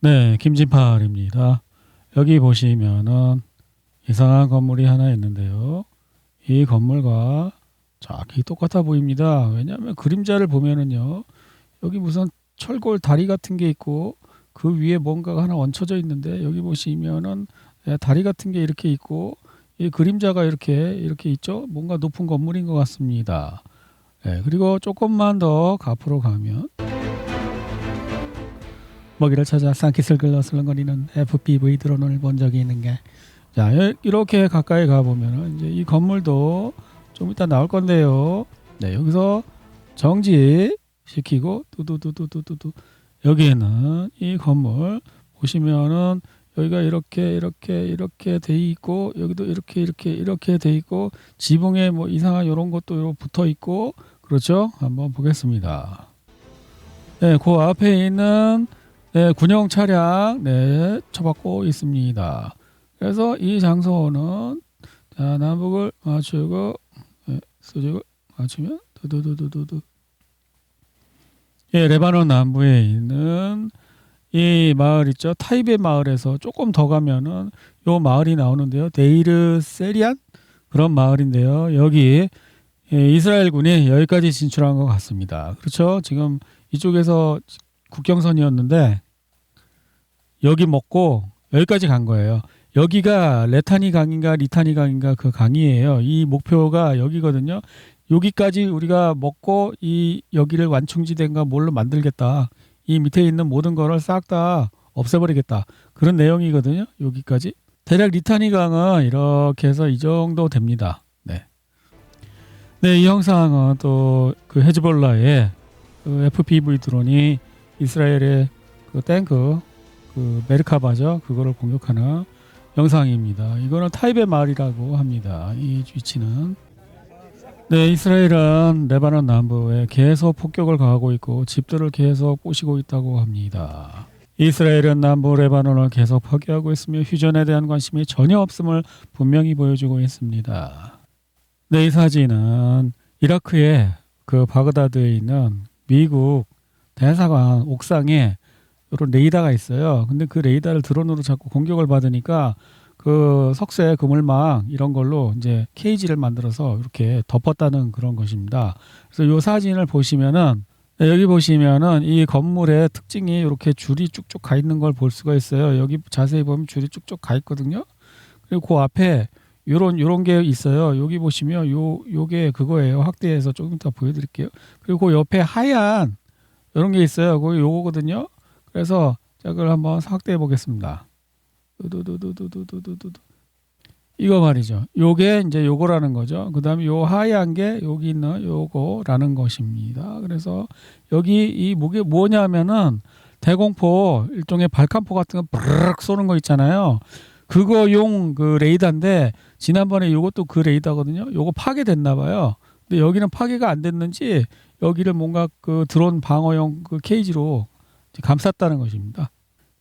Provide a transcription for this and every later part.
네, 김진팔입니다. 여기 보시면은 이상한 건물이 하나 있는데요. 이 건물과 정확히 똑같아 보입니다. 왜냐하면 그림자를 보면은요. 여기 무슨 철골 다리 같은 게 있고 그 위에 뭔가가 하나 얹혀져 있는데 여기 보시면은 다리 같은 게 이렇게 있고 이 그림자가 이렇게 있죠. 뭔가 높은 건물인 것 같습니다. 그리고 조금만 더 앞으로 가면 먹이를 찾아 쌍깃을 글러 슬렁거리는 FPV 드론을 본 적이 있는 게, 자, 이렇게 가까이 가보면은 이제 이 건물도 좀 이따 나올 건데요. 네, 여기서 정지 시키고 뚜두두두두두 여기에는 이 건물 보시면은 여기가 이렇게 돼 있고 여기도 이렇게 돼 있고 지붕에 뭐 이상한 이런 것도 붙어 있고 그렇죠? 한번 보겠습니다. 네, 그 앞에 있는 군용 차량 쳐받고 있습니다. 그래서 이 장소는 자, 남북을 맞추고 수직을 맞추면 두두두두두두 레바논 남부에 있는 이 마을 있죠. 타이베 마을에서 조금 더 가면은 요 마을이 나오는데요. 데이르 세리안 그런 마을인데요. 여기 이스라엘군이 여기까지 진출한 것 같습니다. 그렇죠. 지금 이쪽에서 국경선이었는데 여기 먹고 여기까지 간 거예요. 여기가 레타니 강인가 리타니 강인가 그 강이에요. 이 목표가 여기거든요. 여기까지 우리가 먹고 이 여기를 완충지대인가 뭘로 만들겠다. 이 밑에 있는 모든 거를 싹 다 없애버리겠다. 그런 내용이거든요. 여기까지. 대략 리타니 강은 이렇게 해서 이 정도 됩니다. 네. 네, 이 영상은 또 그 헤즈볼라의 그 FPV 드론이 이스라엘의 그 탱크 그 메르카바죠. 그거를 공격하는 영상입니다. 이거는 타이베 마을이라고 합니다. 이 위치는. 네, 이스라엘은 레바논 남부에 계속 폭격을 가하고 있고 집들을 계속 부시고 있다고 합니다. 이스라엘은 남부 레바논을 계속 파괴하고 있으며 휴전에 대한 관심이 전혀 없음을 분명히 보여주고 있습니다. 네, 이 사진은 이라크의 그 바그다드에 있는 미국 대사관 옥상에 이런 레이더가 있어요. 근데 그 레이더를 드론으로 자꾸 공격을 받으니까 그 석쇠 그물망 이런 걸로 이제 케이지를 만들어서 이렇게 덮었다는 그런 것입니다. 그래서 이 사진을 보시면은 여기 보시면은 이 건물의 특징이 이렇게 줄이 쭉쭉 가 있는 걸 볼 수가 있어요. 여기 자세히 보면 줄이 쭉쭉 가 있거든요. 그리고 그 앞에 요런 게 있어요. 여기 보시면 요게 그거예요. 확대해서 조금 이따 보여드릴게요. 그리고 그 옆에 하얀 이런 게 있어요. 그거 요거거든요. 그래서 그걸 한번 확대해 보겠습니다. 두두두두두두두두 이거 말이죠. 요게 이제 요거라는 거죠. 그다음에 요 하얀 게 여기 있는 요거라는 것입니다. 그래서 여기 이 무게 뭐냐면은 대공포 일종의 발칸포 같은 거 브르륵 쏘는 거 있잖아요. 그거용 그 레이더인데 지난번에 요것도 그 레이더거든요. 요거 파괴됐나 봐요. 근데 여기는 파괴가 안 됐는지 여기를 뭔가 그 드론 방어용 그 케이지로 감쌌다는 것입니다.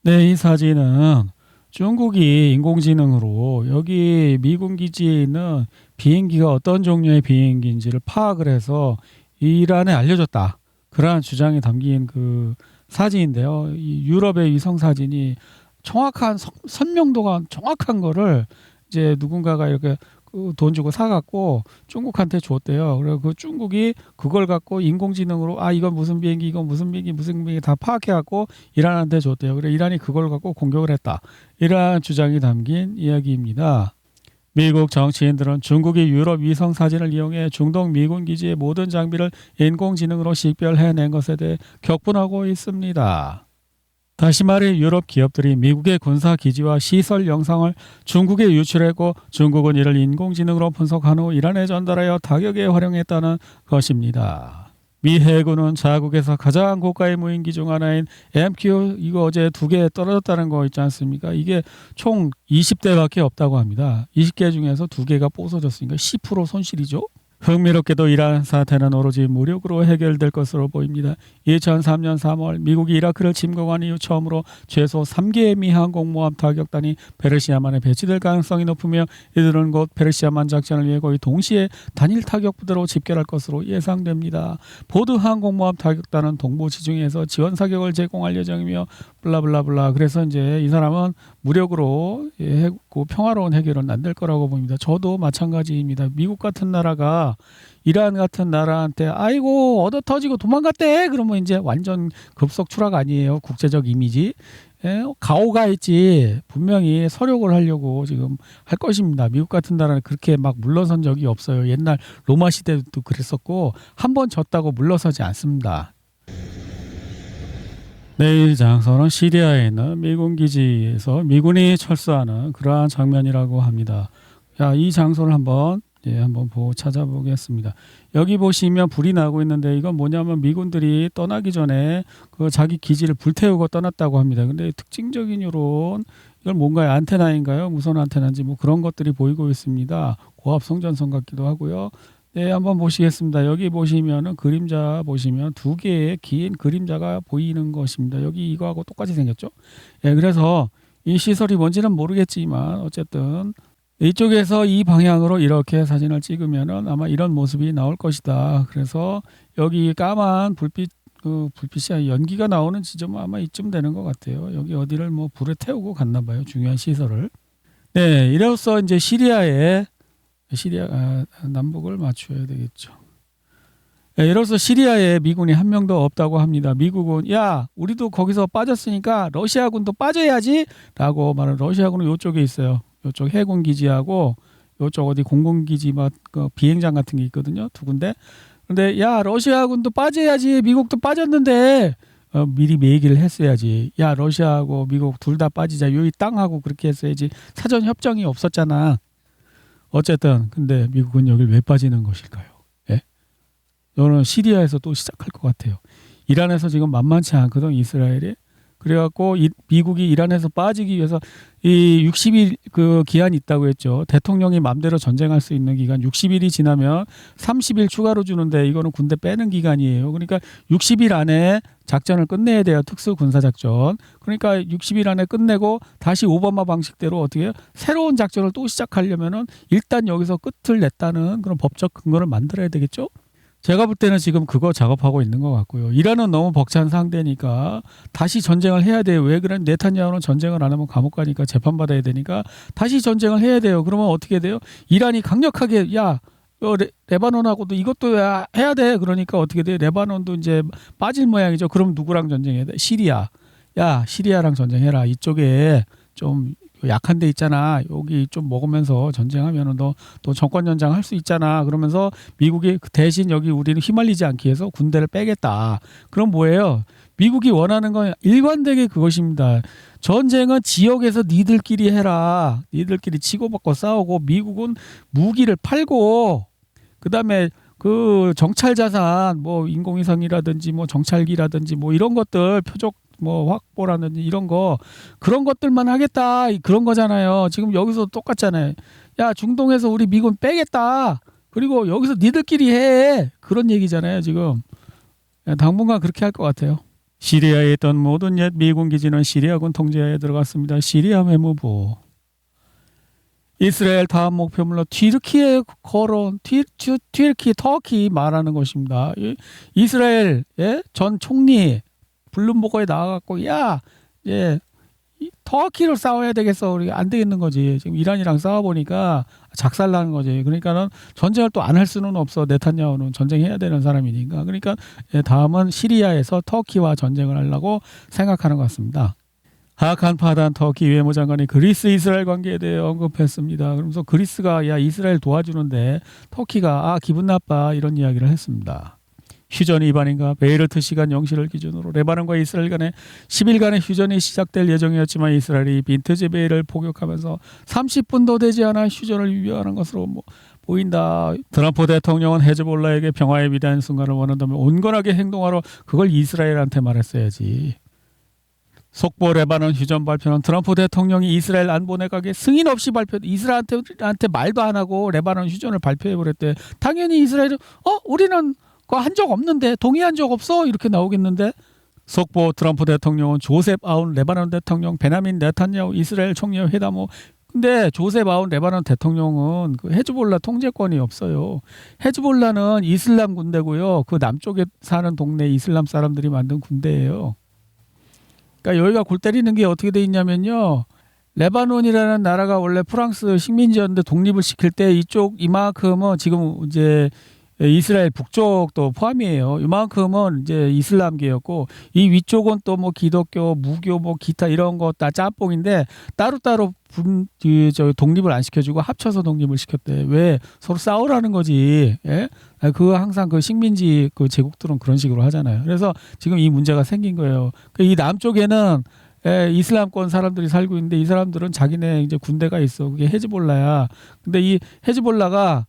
네, 이 사진은 중국이 인공지능으로 여기 미군 기지에 있는 비행기가 어떤 종류의 비행기인지를 파악을 해서 이란에 알려줬다. 그러한 주장이 담긴 그 사진인데요. 이 유럽의 위성 사진이 정확한 선명도가 정확한 거를 이제 누군가가 이렇게 돈 주고 사갖고 중국한테 줬대요. 그래서 그 중국이 그걸 갖고 인공지능으로 이건 무슨 비행기, 이건 무슨 비행기 다 파악해갖고 이란한테 줬대요. 그래 이란이 그걸 갖고 공격을 했다. 이러한 주장이 담긴 이야기입니다. 미국 정치인들은 중국이 유럽 위성 사진을 이용해 중동 미군 기지의 모든 장비를 인공지능으로 식별해낸 것에 대해 격분하고 있습니다. 다시 말해 유럽 기업들이 미국의 군사 기지와 시설 영상을 중국에 유출했고 중국은 이를 인공지능으로 분석한 후 이란에 전달하여 타격에 활용했다는 것입니다. 미 해군은 자국에서 가장 고가의 무인기 중 하나인 MQ 이거 어제 2개 떨어졌다는 거 있지 않습니까? 이게 총 20대밖에 없다고 합니다. 20개 중에서 2개가 부서졌으니까 10% 손실이죠. 흥미롭게도 이란 사태는 오로지 무력으로 해결될 것으로 보입니다. 2003년 3월 미국이 이라크를 침공한 이후 처음으로 최소 3개의 미 항공모함 타격단이 페르시아만에 배치될 가능성이 높으며 이들은 곧 페르시아만 작전을 위해 거의 동시에 단일 타격 부대로 집결할 것으로 예상됩니다. 보드 항공모함 타격단은 동부 지중해에서 지원 사격을 제공할 예정이며 블라블라블라. 그래서 이제 이 사람은 무력으로 그 평화로운 해결은 안 될 거라고 봅니다. 저도 마찬가지입니다. 미국 같은 나라가 이란 같은 나라한테 아이고 얻어 터지고 도망갔대. 그러면 이제 완전 급속 추락 아니에요. 국제적 이미지. 가오가 있지. 분명히 서력을 하려고 지금 할 것입니다. 미국 같은 나라는 그렇게 막 물러선 적이 없어요. 옛날 로마 시대도 그랬었고 한 번 졌다고 물러서지 않습니다. 내일 장소는 시리아에 있는 미군 기지에서 미군이 철수하는 그러한 장면이라고 합니다. 자, 이 장소를 한번 보고 찾아보겠습니다. 여기 보시면 불이 나고 있는데 이건 뭐냐면 미군들이 떠나기 전에 그 자기 기지를 불태우고 떠났다고 합니다. 근데 특징적인 이런 이건 뭔가요? 안테나인가요? 무선 안테나인지 뭐 그런 것들이 보이고 있습니다. 고압 송전선 같기도 하고요. 네, 한번 보시겠습니다. 여기 보시면은 그림자 보시면 두 개의 긴 그림자가 보이는 것입니다. 여기 이거하고 똑같이 생겼죠? 예, 그래서 이 시설이 뭔지는 모르겠지만 어쨌든 이쪽에서 이 방향으로 이렇게 사진을 찍으면은 아마 이런 모습이 나올 것이다. 그래서 여기 까만 불빛 불빛이 연기가 나오는 지점은 아마 이쯤 되는 것 같아요. 여기 어디를 뭐 불에 태우고 갔나 봐요. 중요한 시설을. 네, 이로써 이제 시리아 남북을 맞춰야 되겠죠. 네, 이로써 시리아에 미군이 한 명도 없다고 합니다. 미국은 야 우리도 거기서 빠졌으니까 러시아군도 빠져야지 라고 말하는 러시아군은 이쪽에 있어요. 이쪽 해군 기지하고 이쪽 어디 공군기지 그 비행장 같은 게 있거든요. 두 군데. 근데 야 러시아군도 빠져야지 미국도 빠졌는데 미리 얘기를 했어야지. 야 러시아하고 미국 둘 다 빠지자. 여기 땅하고 그렇게 했어야지. 사전 협정이 없었잖아. 어쨌든 근데 미국은 여길 왜 빠지는 것일까요? 예? 저는 시리아에서 또 시작할 것 같아요. 이란에서 지금 만만치 않거든 이스라엘이. 그래갖고 미국이 이란에서 빠지기 위해서 이 60일 그 기한이 있다고 했죠. 대통령이 마음대로 전쟁할 수 있는 기간 60일이 지나면 30일 추가로 주는데 이거는 군대 빼는 기간이에요. 그러니까 60일 안에 작전을 끝내야 돼요. 특수 군사 작전. 그러니까 60일 안에 끝내고 다시 오바마 방식대로 어떻게 해요? 새로운 작전을 또 시작하려면은 일단 여기서 끝을 냈다는 그런 법적 근거를 만들어야 되겠죠. 제가 볼 때는 지금 그거 작업하고 있는 것 같고요. 이란은 너무 벅찬 상대니까 다시 전쟁을 해야 돼요. 왜 그래? 네탄야후는 전쟁을 안 하면 감옥 가니까 재판받아야 되니까 다시 전쟁을 해야 돼요. 그러면 어떻게 돼요? 이란이 강력하게 야 레바논하고도 이것도 해야 돼. 그러니까 어떻게 돼요? 레바논도 이제 빠질 모양이죠. 그럼 누구랑 전쟁해야 돼? 시리아. 야 시리아랑 전쟁해라. 이쪽에 좀 약한 데 있잖아. 여기 좀 먹으면서 전쟁하면은 또 정권 연장 할 수 있잖아. 그러면서 미국이 대신 여기 우리는 휘말리지 않기 위해서 군대를 빼겠다. 그럼 뭐예요? 미국이 원하는 건 일관되게 그것입니다. 전쟁은 지역에서 니들끼리 해라. 니들끼리 치고받고 싸우고 미국은 무기를 팔고 그다음에 그 정찰 자산 뭐 인공위성이라든지 뭐 정찰기라든지 뭐 이런 것들 표적 뭐 확보라든지 이런 거 그런 것들만 하겠다 그런 거잖아요. 지금 여기서 똑같잖아요. 야 중동에서 우리 미군 빼겠다. 그리고 여기서 니들끼리 해. 그런 얘기잖아요. 지금 당분간 그렇게 할 것 같아요. 시리아에 있던 모든 옛 미군 기지는 시리아군 통제하에 들어갔습니다. 시리아 외무부 이스라엘 다음 목표물로 튀르키예 거론 튀르키 터키 말하는 것입니다. 이스라엘 전 총리 블룸버거에 나와갖고 터키로 싸워야 되겠어. 우리 안 되겠는 거지. 지금 이란이랑 싸워보니까 작살나는 거지. 그러니까는 전쟁을 또 안 할 수는 없어. 네탄야후는 전쟁해야 되는 사람이니까. 그러니까 다음은 시리아에서 터키와 전쟁을 하려고 생각하는 것 같습니다. 하칸 파단 터키 외무장관이 그리스 이스라엘 관계에 대해 언급했습니다. 그러면서 그리스가 이스라엘 도와주는데 터키가 기분 나빠 이런 이야기를 했습니다. 휴전 위반인가? 베이루트 시간 0시를 기준으로 레바논과 이스라엘 간에 10일간의 휴전이 시작될 예정이었지만 이스라엘이 빈트제베이를 포격하면서 30분도 되지 않아 휴전을 유효하는 것으로 보인다. 트럼프 대통령은 헤즈볼라에게 평화에 위대한 순간을 원한다면 온건하게 행동하러 그걸 이스라엘한테 말했어야지. 속보 레바논 휴전 발표는 트럼프 대통령이 이스라엘 안보내각에 승인 없이 이스라엘한테 말도 안 하고 레바논 휴전을 발표해버렸대. 당연히 이스라엘은 우리는 한 적 없는데 동의한 적 없어 이렇게 나오겠는데 속보 트럼프 대통령은 조셉 아운 레바논 대통령 베냐민 네탄야후 이스라엘 총리와 회담 후 근데 조셉 아운 레바논 대통령은 그 헤즈볼라 통제권이 없어요. 헤즈볼라는 이슬람 군대고요. 그 남쪽에 사는 동네 이슬람 사람들이 만든 군대예요. 그러니까 여기가 골 때리는 게 어떻게 돼 있냐면요. 레바논이라는 나라가 원래 프랑스 식민지였는데 독립을 시킬 때 이쪽 이만큼은 지금 이제 이스라엘 북쪽도 포함이에요. 이만큼은 이제 이슬람계였고 이 위쪽은 또 뭐 기독교, 무교, 뭐 기타 이런 거 다 짬뽕인데 따로따로 저 독립을 안 시켜주고 합쳐서 독립을 시켰대. 왜? 서로 싸우라는 거지. 예? 그 항상 그 식민지 그 제국들은 그런 식으로 하잖아요. 그래서 지금 이 문제가 생긴 거예요. 이 남쪽에는 이슬람권 사람들이 살고 있는데 이 사람들은 자기네 이제 군대가 있어. 그게 헤즈볼라야. 근데 이 헤즈볼라가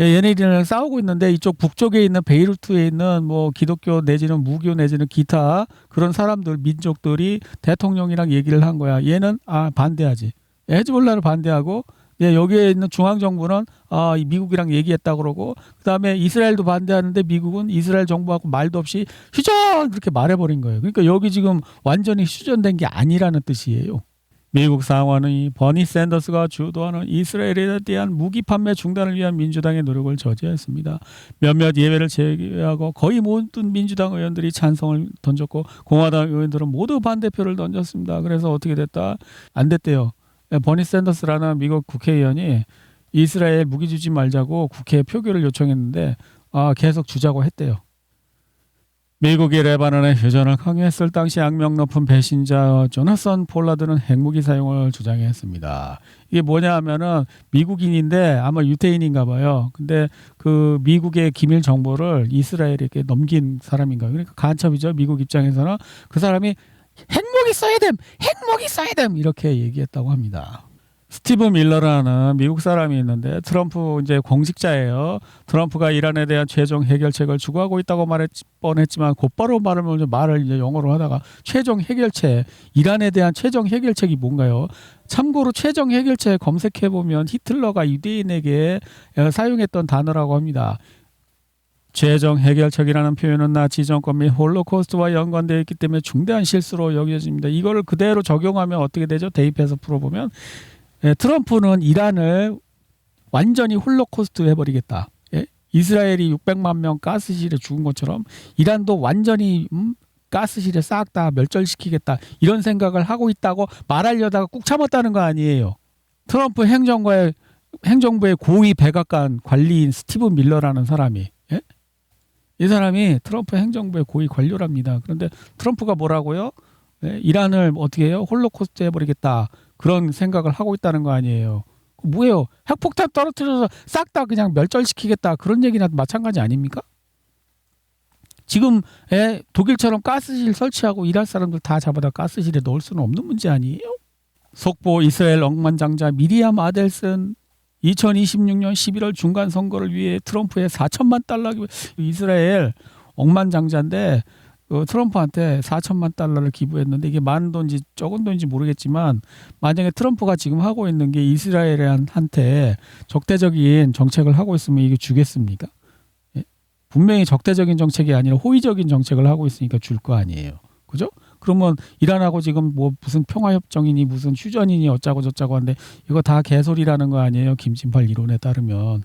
얘네들이랑 싸우고 있는데 이쪽 북쪽에 있는 베이루트에 있는 뭐 기독교 내지는 무교 내지는 기타 그런 사람들 민족들이 대통령이랑 얘기를 한 거야. 얘는 반대하지. 헤즈볼라를 반대하고 여기에 있는 중앙정부는 미국이랑 얘기했다 그러고 그다음에 이스라엘도 반대하는데 미국은 이스라엘 정부하고 말도 없이 휴전 그렇게 말해버린 거예요. 그러니까 여기 지금 완전히 휴전된 게 아니라는 뜻이에요. 미국 상원의 버니 샌더스가 주도하는 이스라엘에 대한 무기 판매 중단을 위한 민주당의 노력을 저지했습니다. 몇몇 예외를 제외하고 거의 모든 민주당 의원들이 찬성을 던졌고 공화당 의원들은 모두 반대표를 던졌습니다. 그래서 어떻게 됐다? 안 됐대요. 버니 샌더스라는 미국 국회의원이 이스라엘 무기 주지 말자고 국회에 표결을 요청했는데 계속 주자고 했대요. 미국이 레바논의 휴전을 강요했을 당시 악명 높은 배신자 조나선 폴라드는 핵무기 사용을 주장했습니다. 이게 뭐냐 하면은 미국인인데 아마 유태인인가 봐요. 근데 그 미국의 기밀 정보를 이스라엘에게 넘긴 사람인가. 그러니까 간첩이죠. 미국 입장에서는 그 사람이 핵무기 써야 됨! 핵무기 써야 됨! 이렇게 얘기했다고 합니다. 스티브 밀러라는 미국 사람이 있는데 트럼프 이제 공직자예요. 트럼프가 이란에 대한 최종 해결책을 추구하고 있다고 뻔했지만 곧바로 말을 이제 영어로 하다가 최종 해결책, 이란에 대한 최종 해결책이 뭔가요? 참고로 최종 해결책 검색해 보면 히틀러가 유대인에게 사용했던 단어라고 합니다. 최종 해결책이라는 표현은 나치 정권 및 홀로코스트와 연관되어 있기 때문에 중대한 실수로 여겨집니다. 이거를 그대로 적용하면 어떻게 되죠? 대입해서 풀어보면 트럼프는 이란을 완전히 홀로코스트 해버리겠다. 이스라엘이 600만 명 가스실에 죽은 것처럼 이란도 완전히 가스실에 싹 다 멸절시키겠다. 이런 생각을 하고 있다고 말하려다가 꾹 참았다는 거 아니에요. 트럼프 행정부의 고위 백악관 관리인 스티브 밀러라는 사람이 이 사람이 트럼프 행정부의 고위 관료랍니다. 그런데 트럼프가 뭐라고요? 이란을 어떻게 해요? 홀로코스트 해버리겠다. 그런 생각을 하고 있다는 거 아니에요. 뭐예요? 핵폭탄 떨어뜨려서 싹 다 그냥 멸절시키겠다. 그런 얘기나 마찬가지 아닙니까? 지금 독일처럼 가스실 설치하고 일할 사람들 다 잡아다 가스실에 넣을 수는 없는 문제 아니에요? 속보 이스라엘 억만장자 미리암 아델슨 2026년 11월 중간 선거를 위해 트럼프에 4천만 달러 이스라엘 억만장자인데 트럼프한테 4천만 달러를 기부했는데 이게 많은 돈인지 적은 돈인지 모르겠지만 만약에 트럼프가 지금 하고 있는 게 이스라엘한테 적대적인 정책을 하고 있으면 이게 주겠습니까? 분명히 적대적인 정책이 아니라 호의적인 정책을 하고 있으니까 줄 거 아니에요. 그죠? 그러면 이란하고 지금 뭐 무슨 평화협정이니 무슨 휴전이니 어쩌고 저쩌고 하는데 이거 다 개소리라는 거 아니에요. 김진팔 이론에 따르면.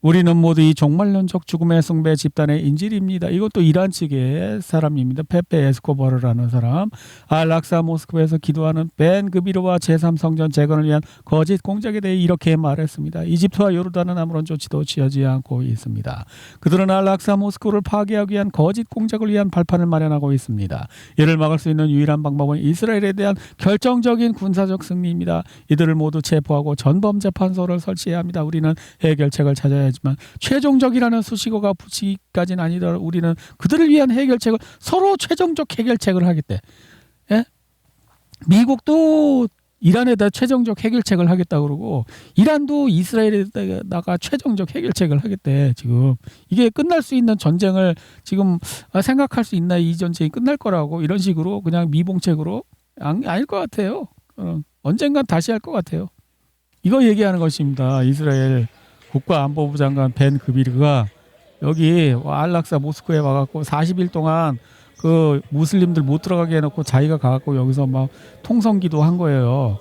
우리는 모두 이 종말론적 죽음의 숭배 집단의 인질입니다. 이것도 이란 측의 사람입니다. 페페 에스코바르라는 사람. 알락사 모스크바에서 기도하는 벤 그비르와 제3성전 재건을 위한 거짓 공작에 대해 이렇게 말했습니다. 이집트와 요르단은 아무런 조치도 취하지 않고 있습니다. 그들은 알락사 모스크를 파괴하기 위한 거짓 공작을 위한 발판을 마련하고 있습니다. 이를 막을 수 있는 유일한 방법은 이스라엘에 대한 결정적인 군사적 승리입니다. 이들을 모두 체포하고 전범재판소를 설치해야 합니다. 우리는 해결책을 찾아야 하지만 최종적이라는 수식어가 붙이기까지는 아니더라도 우리는 그들을 위한 해결책을 서로 최종적 해결책을 하겠대. 미국도 이란에 대한 최종적 해결책을 하겠다 그러고 이란도 이스라엘에다가 최종적 해결책을 하겠대. 지금 이게 끝날 수 있는 전쟁을 지금 생각할 수 있나 이 전쟁이 끝날 거라고 이런 식으로 그냥 미봉책으로 아닐 것 같아요. 언젠간 다시 할 것 같아요. 이거 얘기하는 것입니다. 이스라엘 국가안보부 장관 벤 그비르가 여기 알락사 모스크에 와갖고 40일 동안 그 무슬림들 못 들어가게 해놓고 자기가 가갖고 여기서 막 통성기도 한 거예요.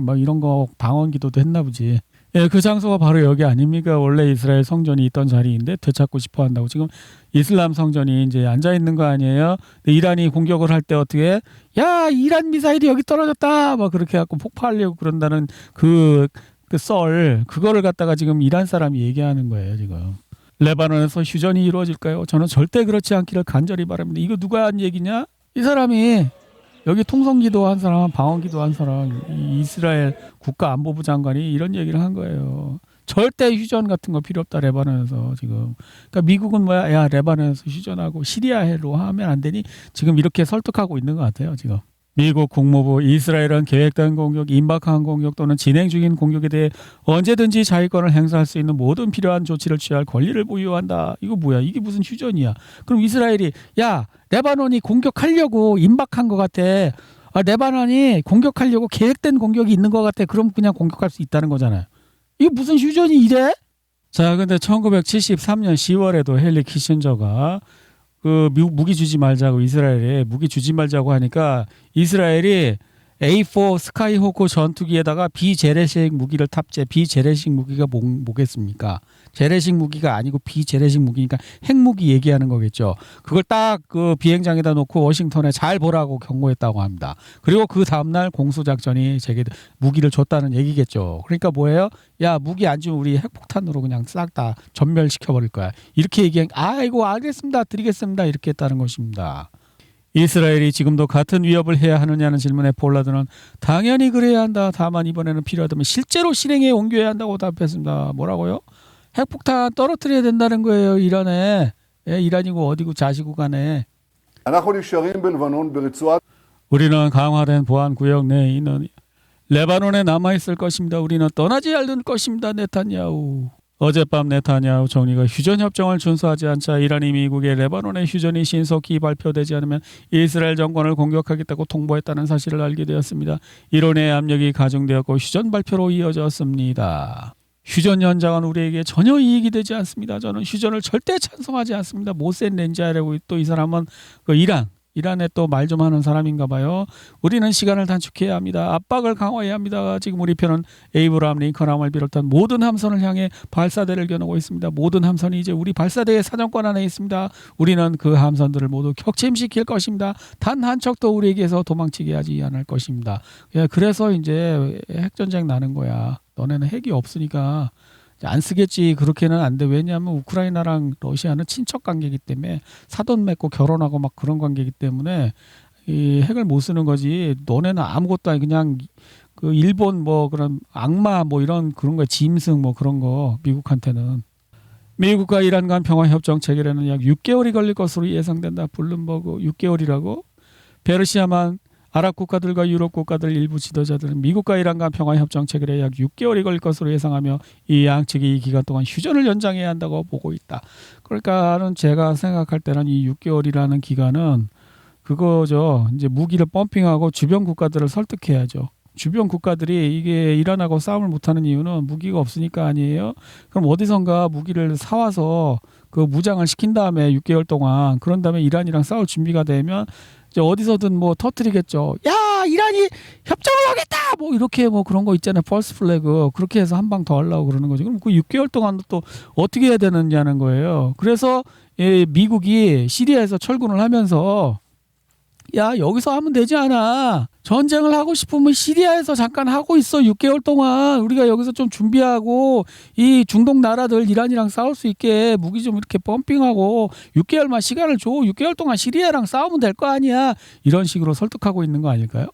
뭐 이런 거 방언기도도 했나 보지. 예, 그 장소가 바로 여기 아닙니까? 원래 이스라엘 성전이 있던 자리인데 되찾고 싶어 한다고 지금 이슬람 성전이 이제 앉아 있는 거 아니에요? 근데 이란이 공격을 할 때 어떻게 야 이란 미사일이 여기 떨어졌다 막 그렇게 갖고 폭파하려고 그런다는 그거를 갖다가 지금 이란 사람이 얘기하는 거예요 지금. 레바논에서 휴전이 이루어질까요? 저는 절대 그렇지 않기를 간절히 바랍니다. 이거 누가 한 얘기냐? 이 사람이 여기 통성기도 한 사람, 방언기도 한 사람, 이 이스라엘 국가안보부 장관이 이런 얘기를 한 거예요. 절대 휴전 같은 거 필요 없다 레바논에서 지금. 그러니까 미국은 뭐야? 야 레바논에서 휴전하고 시리아로 하면 안 되니? 지금 이렇게 설득하고 있는 것 같아요 지금. 미국 국무부 이스라엘은 계획된 공격, 임박한 공격 또는 진행 중인 공격에 대해 언제든지 자위권을 행사할 수 있는 모든 필요한 조치를 취할 권리를 보유한다. 이거 뭐야? 이게 무슨 휴전이야? 그럼 이스라엘이 야 레바논이 공격하려고 임박한 것 같아. 아, 레바논이 공격하려고 계획된 공격이 있는 것 같아. 그럼 그냥 공격할 수 있다는 거잖아요. 이게 무슨 휴전이 이래? 자, 근데 1973년 10월에도 헨리 키신저가 그 무기 주지 말자고 이스라엘에 무기 주지 말자고 하니까 이스라엘이 A4 스카이호크 전투기에다가 비재래식 무기를 탑재. 비재래식 무기가 뭐겠습니까? 재래식 무기가 아니고 비재래식 무기니까 핵무기 얘기하는 거겠죠. 그걸 딱 그 비행장에다 놓고 워싱턴에 잘 보라고 경고했다고 합니다. 그리고 그 다음날 공수작전이 제게 무기를 줬다는 얘기겠죠. 그러니까 뭐예요? 야 무기 안 주면 우리 핵폭탄으로 그냥 싹 다 전멸시켜버릴 거야. 이렇게 얘기한 아이고 알겠습니다. 드리겠습니다. 이렇게 했다는 것입니다. 이스라엘이 지금도 같은 위협을 해야 하느냐는 질문에 폴라드는 당연히 그래야 한다. 다만 이번에는 필요하다면 실제로 실행에 옮겨야 한다고 답했습니다. 뭐라고요? 핵폭탄 떨어뜨려야 된다는 거예요. 이란에. 예, 이란이고 어디고 자시고 간에. 우리는 강화된 보안 구역 내에 있는 레바논에 남아있을 것입니다. 우리는 떠나지 않을 것입니다. 네타냐후. 어젯밤 네타냐후 총리가 휴전협정을 준수하지 않자 이란이 미국의 레바논의 휴전이 신속히 발표되지 않으면 이스라엘 정권을 공격하겠다고 통보했다는 사실을 알게 되었습니다. 이론의 압력이 가중되었고 휴전 발표로 이어졌습니다. 휴전 현장은 우리에게 전혀 이익이 되지 않습니다. 저는 휴전을 절대 찬성하지 않습니다. 모센 렌자라고 또 이 사람은 그 이란에 또 말 좀 하는 사람인가 봐요. 우리는 시간을 단축해야 합니다. 압박을 강화해야 합니다. 지금 우리 편은 에이브라함 링컨함을 비롯한 모든 함선을 향해 발사대를 겨누고 있습니다. 모든 함선이 이제 우리 발사대의 사정권 안에 있습니다. 우리는 그 함선들을 모두 격침시킬 것입니다. 단 한 척도 우리에게서 도망치게 하지 않을 것입니다. 그래서 이제 핵전쟁 나는 거야. 너네는 핵이 없으니까 안 쓰겠지. 그렇게는 안 돼. 왜냐하면 우크라이나랑 러시아는 친척 관계이기 때문에 사돈 맺고 결혼하고 막 그런 관계이기 때문에 이 핵을 못 쓰는 거지. 너네는 아무것도 아니 그냥 그 일본 뭐 그런 악마 뭐 이런 그런 거 짐승 뭐 그런 거 미국한테는. 미국과 이란 간 평화 협정 체결에는 약 6개월이 걸릴 것으로 예상된다. 블룸버그 6개월이라고? 페르시아만 아랍 국가들과 유럽 국가들 일부 지도자들은 미국과 이란 간 평화협정 체결에 약 6개월이 걸릴 것으로 예상하며 이 양측이 이 기간 동안 휴전을 연장해야 한다고 보고 있다. 그러니까는 제가 생각할 때는 이 6개월이라는 기간은 그거죠. 이제 무기를 펌핑하고 주변 국가들을 설득해야죠. 주변 국가들이 이게 이란하고 싸움을 못하는 이유는 무기가 없으니까 아니에요. 그럼 어디선가 무기를 사와서 그 무장을 시킨 다음에 6개월 동안 그런 다음에 이란이랑 싸울 준비가 되면 이제 어디서든 뭐 터뜨리겠죠. 야 이란이 협정을 하겠다 뭐 이렇게 뭐 그런 거 있잖아요. 펄스 플래그 그렇게 해서 한 방 더 하려고 그러는 거죠. 그럼 그 6개월 동안 또 어떻게 해야 되느냐는 거예요. 그래서 미국이 시리아에서 철군을 하면서 야 여기서 하면 되지 않아. 전쟁을 하고 싶으면 시리아에서 잠깐 하고 있어. 6개월 동안 우리가 여기서 좀 준비하고 이 중동 나라들 이란이랑 싸울 수 있게 무기 좀 이렇게 펌핑하고 6개월만 시간을 줘. 6개월 동안 시리아랑 싸우면 될 거 아니야. 이런 식으로 설득하고 있는 거 아닐까요?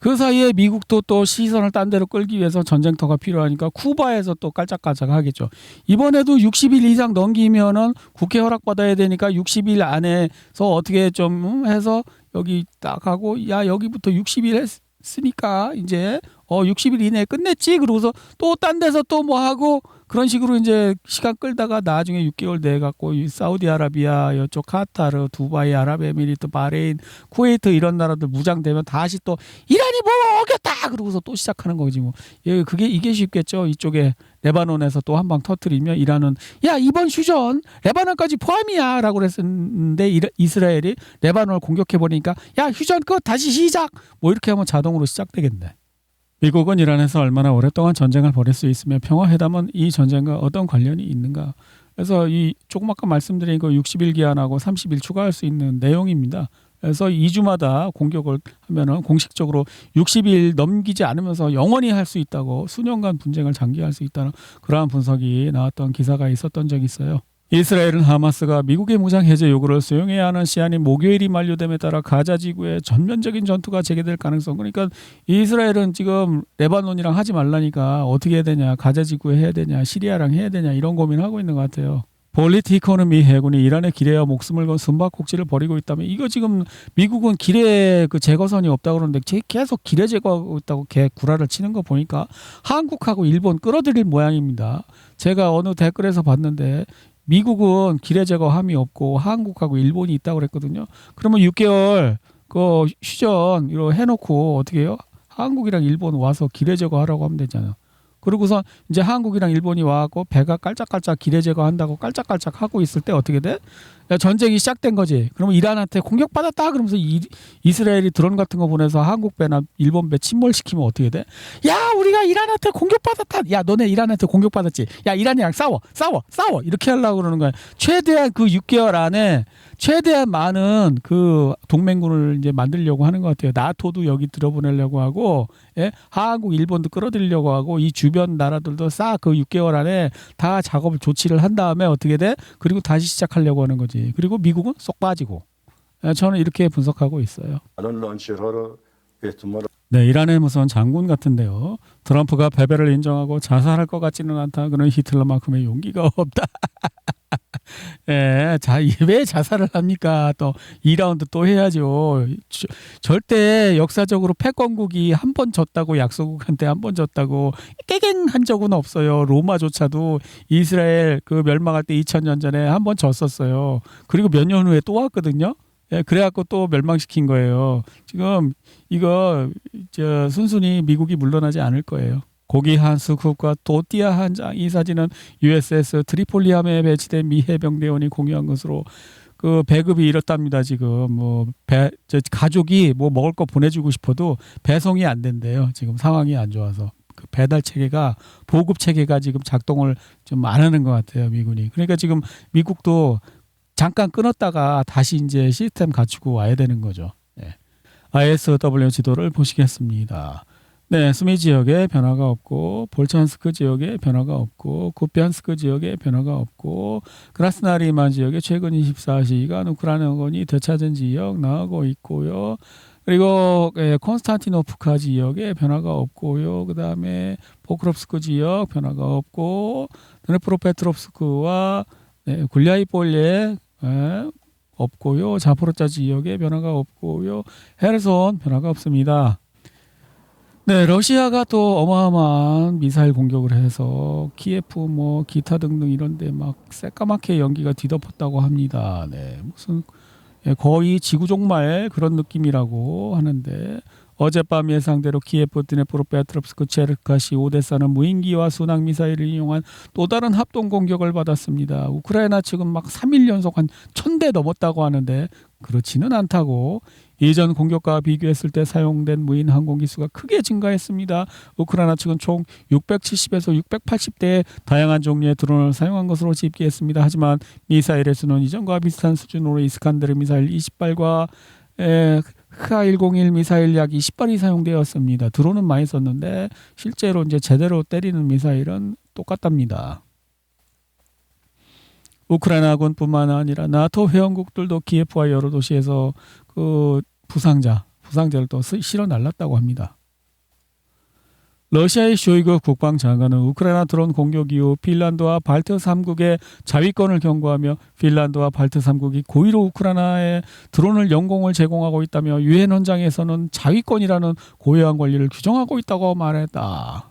그 사이에 미국도 또 시선을 딴 데로 끌기 위해서 전쟁터가 필요하니까 쿠바에서 또 깔짝깔짝 하겠죠. 이번에도 60일 이상 넘기면은 국회 허락받아야 되니까 60일 안에서 어떻게 좀 해서 여기 딱 하고 야 여기부터 60일 했으니까 이제 60일 이내에 끝냈지. 그러고서 또 딴 데서 또 뭐 하고 그런 식으로 이제 시간 끌다가 나중에 6개월 내 갖고 사우디아라비아 이쪽 카타르, 두바이, 아랍에미리트, 바레인, 쿠웨이트 이런 나라들 무장되면 다시 또 이란이 뭐 어겼다 그러고서 또 시작하는 거지 뭐. 이게 쉽겠죠. 이쪽에 레바논에서 또 한 방 터뜨리면 이란은 야 이번 휴전 레바논까지 포함이야라고 그랬었는데 이스라엘이 레바논을 공격해 버리니까 야 휴전 끝 다시 시작 뭐 이렇게 하면 자동으로 시작되겠네. 미국은 이란에서 얼마나 오랫동안 전쟁을 벌일 수 있으며 평화회담은 이 전쟁과 어떤 관련이 있는가? 그래서 이 조금 아까 말씀드린 그 60일 기한하고 30일 추가할 수 있는 내용입니다. 그래서 2주마다 공격을 하면은 공식적으로 60일 넘기지 않으면서 영원히 할 수 있다고 수년간 분쟁을 장기할 수 있다는 그러한 분석이 나왔던 기사가 있었던 적이 있어요. 이스라엘은 하마스가 미국의 무장 해제 요구를 수용해야 하는 시한이 목요일이 만료됨에 따라 가자 지구에 전면적인 전투가 재개될 가능성. 그러니까 이스라엘은 지금 레바논이랑 하지 말라니까 어떻게 해야 되냐, 가자 지구에 해야 되냐, 시리아랑 해야 되냐 이런 고민하고 있는 것 같아요. 폴리티코노미 해군이 이란의 기뢰와 목숨을 건 숨바꼭질을 벌이고 있다면 이거 지금 미국은 기뢰 그 제거선이 없다고 그러는데 계속 기뢰 제거하고 있다고 개 구라를 치는 거 보니까 한국하고 일본 끌어들일 모양입니다. 제가 어느 댓글에서 봤는데 미국은 기뢰 제거함이 없고 한국하고 일본이 있다고 그랬거든요. 그러면 6개월 그 휴전 이거 해놓고 어떻게 해요? 한국이랑 일본 와서 기뢰 제거하라고 하면 되잖아요. 그러고서 이제 한국이랑 일본이 와갖고 배가 깔짝깔짝 기뢰 제거한다고 깔짝깔짝 하고 있을 때 어떻게 돼? 전쟁이 시작된 거지. 그러면 이란한테 공격받았다 그러면서 이스라엘이 드론 같은 거 보내서 한국 배나 일본 배 침몰시키면 어떻게 돼? 야 우리가 이란한테 공격받았다. 야 너네 이란한테 공격받았지. 야 이란이랑 싸워 이렇게 하려고 그러는 거야. 최대한 그 6개월 안에 최대한 많은 그 동맹군을 이제 만들려고 하는 것 같아요. 나토도 여기 들어보내려고 하고, 예? 한국, 일본도 끌어들이려고 하고, 이 주변 나라들도 싹 그 6개월 안에 다 작업을 조치를 한 다음에 어떻게 돼? 그리고 다시 시작하려고 하는 거지. 그리고 미국은 쏙 빠지고. 예, 저는 이렇게 분석하고 있어요. 네, 이란의 무슨 장군 같은데요. 트럼프가 패배를 인정하고 자살할 것 같지는 않다. 그런 히틀러만큼의 용기가 없다. 예, 왜 자살을 합니까? 또 2라운드 또 해야죠. 절대 역사적으로 패권국이 한 번 졌다고 약소국한테 한 번 졌다고 깨갱한 적은 없어요. 로마조차도 이스라엘 그 멸망할 때 2000년 전에 한 번 졌었어요. 그리고 몇 년 후에 또 왔거든요. 예, 그래갖고 또 멸망시킨 거예요. 지금 이거 순순히 미국이 물러나지 않을 거예요. 고기 한 스쿱과 또띠아 한 장. 이 사진은 USS 트리폴리함에 배치된 미 해병대원이 공유한 것으로 그 배급이 이렇답니다. 지금 가족이 뭐 먹을 거 보내주고 싶어도 배송이 안 된대요. 지금 상황이 안 좋아서 그 배달 체계가 보급 체계가 지금 작동을 좀 안 하는 것 같아요. 미군이. 그러니까 지금 미국도 잠깐 끊었다가 다시 이제 시스템 갖추고 와야 되는 거죠. 네. ISW 지도를 보시겠습니다. 네, 수미 지역에 변화가 없고 볼찬스크 지역에 변화가 없고 쿠피안스크 지역에 변화가 없고 크라스나리만 지역에 최근 24시간 우크라이나군이 되찾은 지역 나오고 있고요. 그리고 콘스탄티노프카 지역에 변화가 없고요. 그다음에 포크롭스크 지역 변화가 없고 드네프로페트롭스크와 굴리아이폴리에 없고요. 자포로자 지역에 변화가 없고요. 헤르손 변화가 없습니다. 네, 러시아가 또 어마어마한 미사일 공격을 해서 키예프 뭐 기타 등등 이런데 막 새까맣게 연기가 뒤덮었다고 합니다. 네, 무슨 거의 지구종말 그런 느낌이라고 하는데 어젯밤 예상대로 키예프, 드네프로페트롭스크, 체르카시, 오데사는 무인기와 순항 미사일을 이용한 또 다른 합동 공격을 받았습니다. 우크라이나 측은 막 3일 연속 한 1000대 넘었다고 하는데 그렇지는 않다고. 이전 공격과 비교했을 때 사용된 무인 항공기 수가 크게 증가했습니다. 우크라이나 측은 총 670에서 680대의 다양한 종류의 드론을 사용한 것으로 집계했습니다. 하지만 미사일의 수는 이전과 비슷한 수준으로 이스칸데르 미사일 20발과 흐아101 미사일 약 20발이 사용되었습니다. 드론은 많이 썼는데 실제로 이제 제대로 때리는 미사일은 똑같답니다. 우크라이나군뿐만 아니라 나토 회원국들도 키예프와 여러 도시에서 그 부상자를 또 실어 날랐다고 합니다. 러시아의 쇼이그 국방장관은 우크라이나 드론 공격 이후 핀란드와 발트 3국의 자위권을 경고하며 핀란드와 발트 3국이 고의로 우크라이나에 드론을 영공을 제공하고 있다며 유엔 헌장에서는 자위권이라는 고유한 권리를 규정하고 있다고 말했다.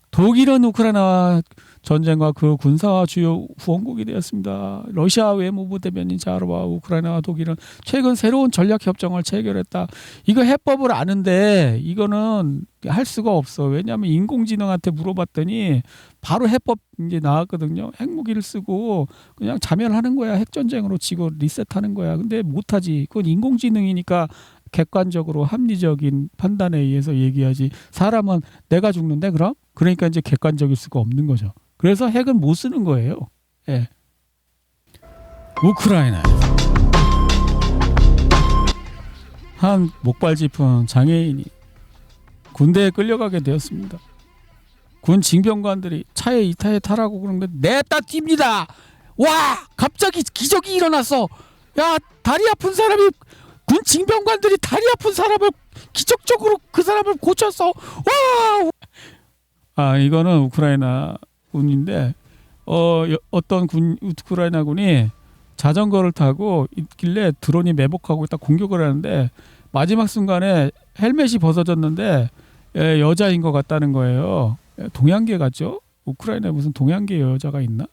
독일은 우크라이나 전쟁과 그 군사와 주요 후원국이 되었습니다. 러시아 외무부 대변인 자르와 우크라이나와 독일은 최근 새로운 전략협정을 체결했다. 이거 해법을 아는데 이거는 할 수가 없어. 왜냐하면 인공지능한테 물어봤더니 바로 해법 이제 나왔거든요. 핵무기를 쓰고 그냥 자멸하는 거야. 핵전쟁으로 지고 리셋하는 거야. 근데 못하지. 그건 인공지능이니까 객관적으로 합리적인 판단에 의해서 얘기하지. 사람은 내가 죽는데 그럼? 그러니까 이제 객관적일 수가 없는 거죠. 그래서 핵은 못 쓰는 거예요. 예. 우크라이나에서 한 목발 짚은 장애인이 군대에 끌려가게 되었습니다. 군 징병관들이 차에 이타에 타라고 그러는데 냈다 뜁니다. 와! 갑자기 기적이 일어났어. 야, 다리 아픈 사람이 군 징병관들이 다리 아픈 사람을 기적적으로 그 사람을 고쳤어. 와! 아, 이거는 우크라이나 군인데 어떤 우크라이나 군이 자전거를 타고 있길래 드론이 매복하고 딱 공격을 하는데 마지막 순간에 헬멧이 벗어졌는데 여자인 것 같다는 거예요. 동양계 같죠? 우크라이나에 무슨 동양계 여자가 있나?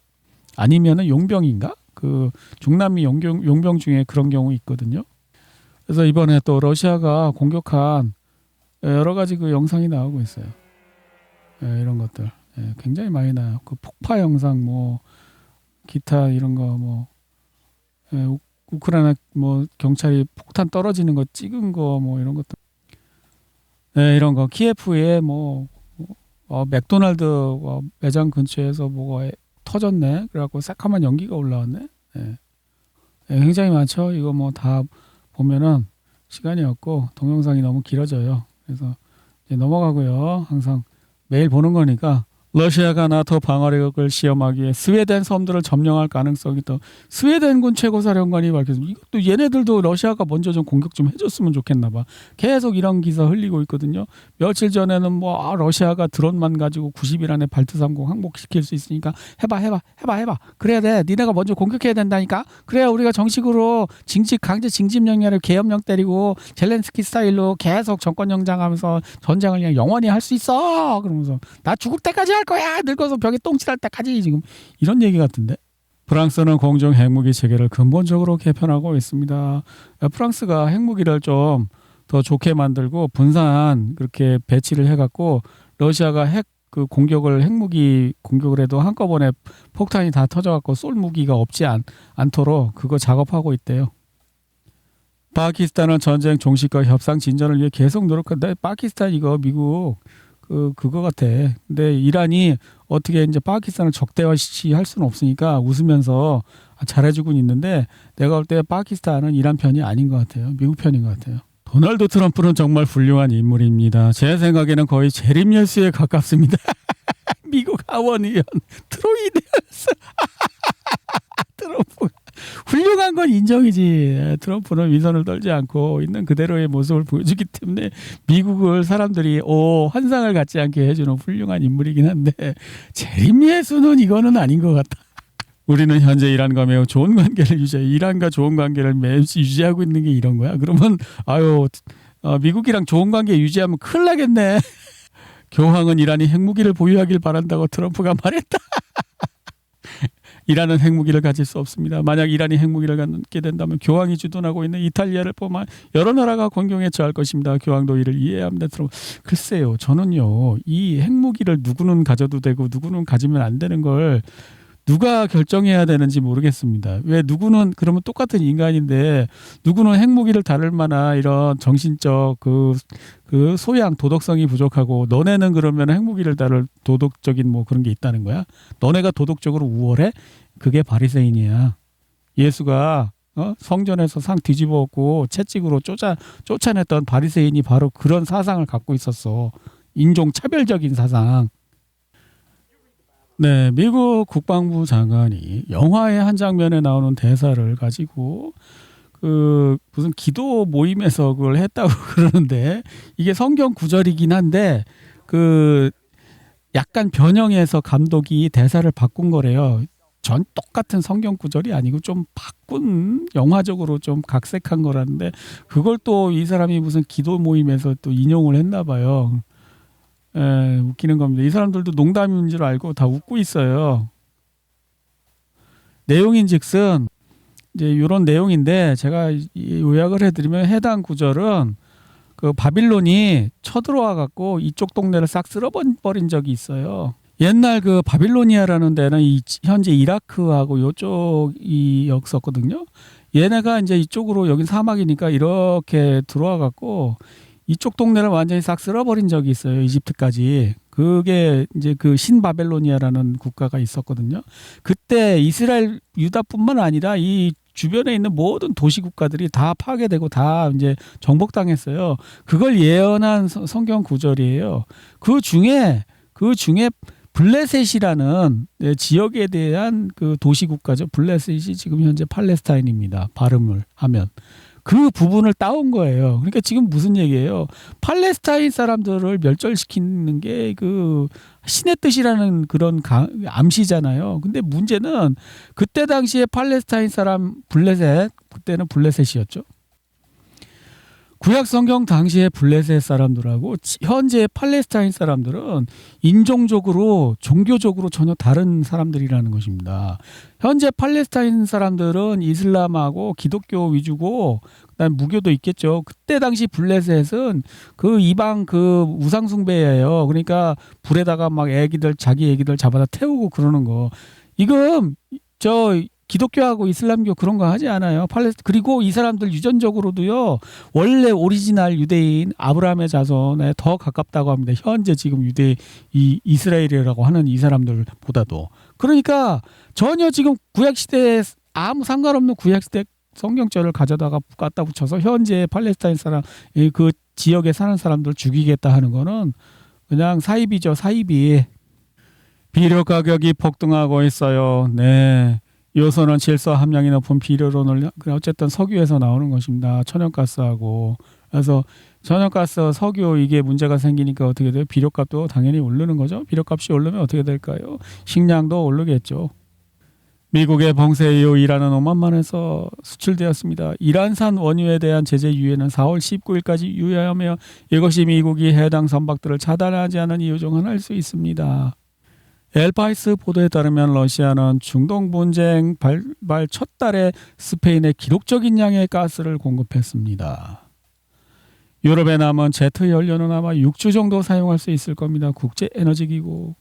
아니면은 용병인가? 그 중남미 용병 중에 그런 경우 있거든요. 그래서 이번에 또 러시아가 공격한 여러 가지 그 영상이 나오고 있어요. 이런 것들 굉장히 많이 나요. 그 폭파 영상 뭐 기타 이런 거 뭐 우크라이나 뭐 경찰이 폭탄 떨어지는 거 찍은 거 뭐 이런 것들 이런 거 키예프에 뭐 맥도날드 매장 근처에서 뭐가 터졌네. 그래갖고 새카만 연기가 올라왔네. 굉장히 많죠. 이거 뭐 다 보면은 시간이 없고 동영상이 너무 길어져요. 그래서 이제 넘어가고요. 항상 매일 보는 거니까 러시아가 나토 방어력을 시험하기 위해 스웨덴 섬들을 점령할 가능성이 있다. 스웨덴군 최고사령관이 밝혔습니다. 이것도 얘네들도 러시아가 먼저 좀 공격 좀 해줬으면 좋겠나 봐. 계속 이런 기사 흘리고 있거든요. 며칠 전에는 뭐 러시아가 드론만 가지고 90일 안에 발트상공 항복시킬 수 있으니까 해봐. 그래야 돼. 니네가 먼저 공격해야 된다니까. 그래야 우리가 정식으로 강제 징집령이를 계엄령 때리고 젤렌스키 스타일로 계속 정권 연장하면서 전쟁을 그냥 영원히 할 수 있어. 그러면서 나 죽을 때까지 할 거야. 늙어서 벽에 똥칠할 때까지. 지금 이런 얘기 같은데. 프랑스는 공중 핵무기 체계를 근본적으로 개편하고 있습니다. 프랑스가 핵무기를 좀 더 좋게 만들고 분산 그렇게 배치를 해갖고 러시아가 핵무기 공격을 해도 한꺼번에 폭탄이 다 터져갖고 쏠 무기가 없지 않도록 그거 작업하고 있대요. 파키스탄은 전쟁 종식과 협상 진전을 위해 계속 노력한다. 파키스탄 이거 미국 그거 같아. 근데 이란이 어떻게 이제 파키스탄을 적대화할 수는 없으니까 웃으면서 잘해주고는 있는데 내가 볼 때 파키스탄은 이란 편이 아닌 것 같아요. 미국 편인 것 같아요. 도널드 트럼프는 정말 훌륭한 인물입니다. 제 생각에는 거의 재림 열수에 가깝습니다. 미국 하원의원 트로이데스 트럼프 훌륭한 건 인정이지. 트럼프는 위선을 떨지 않고 있는 그대로의 모습을 보여주기 때문에 미국을 사람들이 환상을 갖지 않게 해주는 훌륭한 인물이긴 한데 재림예수는 이거는 아닌 것 같다. 우리는 현재 이란과 매우 좋은 관계를 유지해 이란과 좋은 관계를 매우 유지하고 있는 게 이런 거야. 그러면 미국이랑 좋은 관계 유지하면 큰일 나겠네. 교황은 이란이 핵무기를 보유하길 바란다고 트럼프가 말했다. 이란은 핵무기를 가질 수 없습니다. 만약 이란이 핵무기를 갖게 된다면 교황이 주둔하고 있는 이탈리아를 포함한 여러 나라가 공경에 처할 것입니다. 교황도 이를 이해해야 합니다. 글쎄요. 저는요. 이 핵무기를 누구는 가져도 되고 누구는 가지면 안 되는 걸 누가 결정해야 되는지 모르겠습니다. 왜 누구는 그러면 똑같은 인간인데 누구는 핵무기를 다룰 만한 이런 정신적 그 소양 도덕성이 부족하고 너네는 그러면 핵무기를 다룰 도덕적인 뭐 그런 게 있다는 거야? 너네가 도덕적으로 우월해? 그게 바리새인이야. 예수가 성전에서 상 뒤집어엎고 채찍으로 쫓아냈던 바리새인이 바로 그런 사상을 갖고 있었어. 인종차별적인 사상. 네, 미국 국방부 장관이 영화의 한 장면에 나오는 대사를 가지고 무슨 기도 모임에서 그걸 했다고 그러는데 이게 성경 구절이긴 한데 약간 변형해서 감독이 대사를 바꾼 거래요. 전 똑같은 성경 구절이 아니고 좀 바꾼 영화적으로 좀 각색한 거라는데 그걸 또 이 사람이 무슨 기도 모임에서 또 인용을 했나 봐요. 웃기는 겁니다. 이 사람들도 농담인 줄 알고 다 웃고 있어요. 내용인즉슨 이제 이런 내용인데 제가 요약을 해드리면 해당 구절은 그 바빌론이 쳐들어와 갖고 이쪽 동네를 싹 쓸어버린 적이 있어요. 옛날 그 바빌로니아라는 데는 현재 이라크하고 이쪽이었었거든요. 얘네가 이제 이쪽으로 여긴 사막이니까 이렇게 들어와 갖고 이쪽 동네를 완전히 싹 쓸어버린 적이 있어요. 이집트까지. 그게 이제 그 신바벨로니아라는 국가가 있었거든요. 그때 이스라엘 유다뿐만 아니라 이 주변에 있는 모든 도시 국가들이 다 파괴되고 다 이제 정복당했어요. 그걸 예언한 성경 구절이에요. 그 중에 블레셋이라는 지역에 대한 그 도시 국가죠. 블레셋이 지금 현재 팔레스타인입니다. 발음을 하면. 그 부분을 따온 거예요. 그러니까 지금 무슨 얘기예요? 팔레스타인 사람들을 멸절시키는 게 그 신의 뜻이라는 그런 암시잖아요. 근데 문제는 그때 당시에 팔레스타인 사람 블레셋, 그때는 블레셋이었죠. 구약 성경 당시에 블레셋 사람들하고 현재 팔레스타인 사람들은 인종적으로 종교적으로 전혀 다른 사람들이라는 것입니다. 현재 팔레스타인 사람들은 이슬람하고 기독교 위주고 그다음 무교도 있겠죠. 그때 당시 블레셋은 그 이방 그 우상 숭배예요. 그러니까 불에다가 막 자기 애기들 잡아다 태우고 그러는 거. 이건 기독교하고 이슬람교 그런 거 하지 않아요. 그리고 이 사람들 유전적으로도요. 원래 오리지널 유대인 아브라함의 자손에 더 가깝다고 합니다. 현재 지금 이스라엘이라고 하는 이 사람들보다도. 그러니까 전혀 지금 구약시대에 아무 상관없는 구약시대 성경절을 가져다가 갖다 붙여서 현재 팔레스타인 사람 그 지역에 사는 사람들 죽이겠다 하는 거는 그냥 사이비죠. 사이비. 비료 가격이 폭등하고 있어요. 네. 요소는 질소 함량이 높은 비료로 어쨌든 석유에서 나오는 것입니다. 천연가스하고. 그래서 천연가스, 석유 이게 문제가 생기니까 어떻게 돼요? 비료값도 당연히 오르는 거죠. 비료값이 오르면 어떻게 될까요? 식량도 오르겠죠. 미국의 봉쇄 이후 이란은 오만만에서 수출되었습니다. 이란산 원유에 대한 제재 유예는 4월 19일까지 유예하며 이것이 미국이 해당 선박들을 차단하지 않은 이유 중 하나일 수 있습니다. 엘파이스 보도에 따르면 러시아는 중동 분쟁 발발 첫 달에 스페인에 기록적인 양의 가스를 공급했습니다. 유럽에 남은 제트 연료는 아마 6주 정도 사용할 수 있을 겁니다. 국제에너지기구.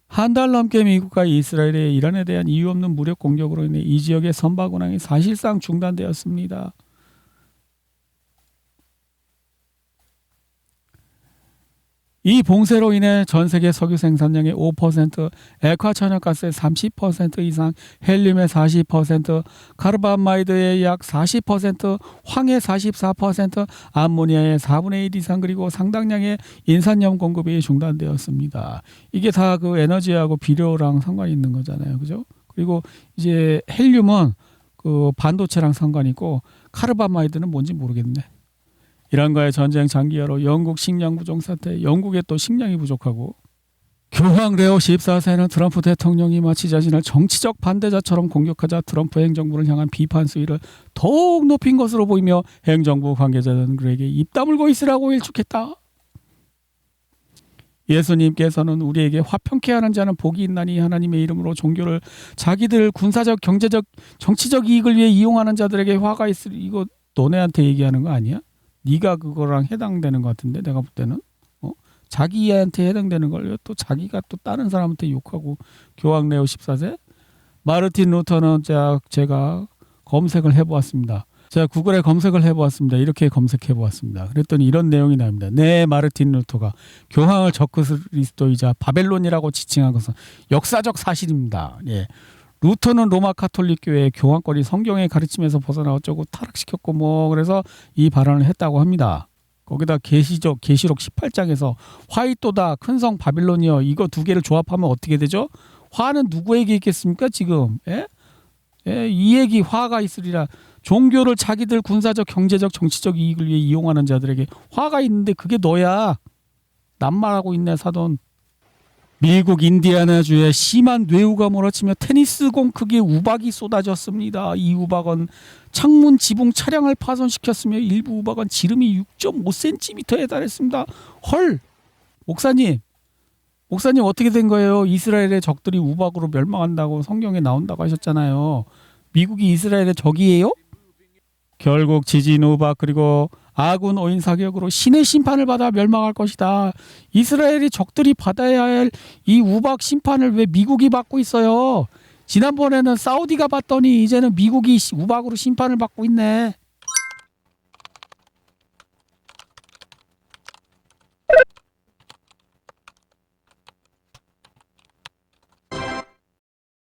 한 달 넘게 미국과 이스라엘의 이란에 대한 이유 없는 무력 공격으로 인해 이 지역의 선박 운항이 사실상 중단되었습니다. 이 봉쇄로 인해 전 세계 석유 생산량의 5%, 액화 천연가스의 30% 이상, 헬륨의 40%, 카르밤마이드의 약 40%, 황의 44%, 암모니아의 4분의 1 이상 그리고 상당량의 인산염 공급이 중단되었습니다. 이게 다 그 에너지하고 비료랑 상관이 있는 거잖아요. 그죠? 그리고 이제 헬륨은 그 반도체랑 상관이 있고 카르밤마이드는 뭔지 모르겠네. 이란과의 전쟁 장기화로 영국 식량 부족 사태, 영국에 또 식량이 부족하고 교황 레오 14세는 트럼프 대통령이 마치 자신을 정치적 반대자처럼 공격하자 트럼프 행정부를 향한 비판 수위를 더욱 높인 것으로 보이며 행정부 관계자들은 그에게 입 다물고 있으라고 일축했다. 예수님께서는 우리에게 화평케 하는 자는 복이 있나니 하나님의 이름으로 종교를 자기들 군사적, 경제적, 정치적 이익을 위해 이용하는 자들에게 화가 있으리. 이거 너네한테 얘기하는 거 아니야? 네가 그거랑 해당되는 것 같은데 내가 볼 때는 자기한테 해당되는 걸 또 자기가 또 다른 사람한테 욕하고 교황 레오 14세 마르틴 루터는 제가 검색을 해보았습니다. 제가 구글에 검색을 해보았습니다. 이렇게 검색해보았습니다. 그랬더니 이런 내용이 나옵니다. 네, 마르틴 루터가 교황을 적그리스도이자 바벨론이라고 지칭한 것은 역사적 사실입니다. 예. 루터는 로마 카톨릭 교회의 교황권이 성경의 가르침에서 벗어나 어쩌고 타락시켰고 그래서 이 발언을 했다고 합니다. 거기다 계시록 18장에서 화이또다 큰성 바빌로니아 이거 두 개를 조합하면 어떻게 되죠? 화는 누구에게 있겠습니까 지금? 예? 예, 이 얘기 화가 있으리라. 종교를 자기들 군사적 경제적 정치적 이익을 위해 이용하는 자들에게 화가 있는데 그게 너야. 낱말하고 있네 사돈. 미국 인디애나주에 심한 뇌우가 몰아치며 테니스공 크기의 우박이 쏟아졌습니다. 이 우박은 창문 지붕 차량을 파손시켰으며 일부 우박은 지름이 6.5cm에 달했습니다. 헐! 목사님 어떻게 된 거예요? 이스라엘의 적들이 우박으로 멸망한다고 성경에 나온다고 하셨잖아요. 미국이 이스라엘의 적이에요? 결국 지진 우박 그리고 아군 오인 사격으로 신의 심판을 받아 멸망할 것이다. 이스라엘이 적들이 받아야 할 이 우박 심판을 왜 미국이 받고 있어요? 지난번에는 사우디가 봤더니 이제는 미국이 우박으로 심판을 받고 있네.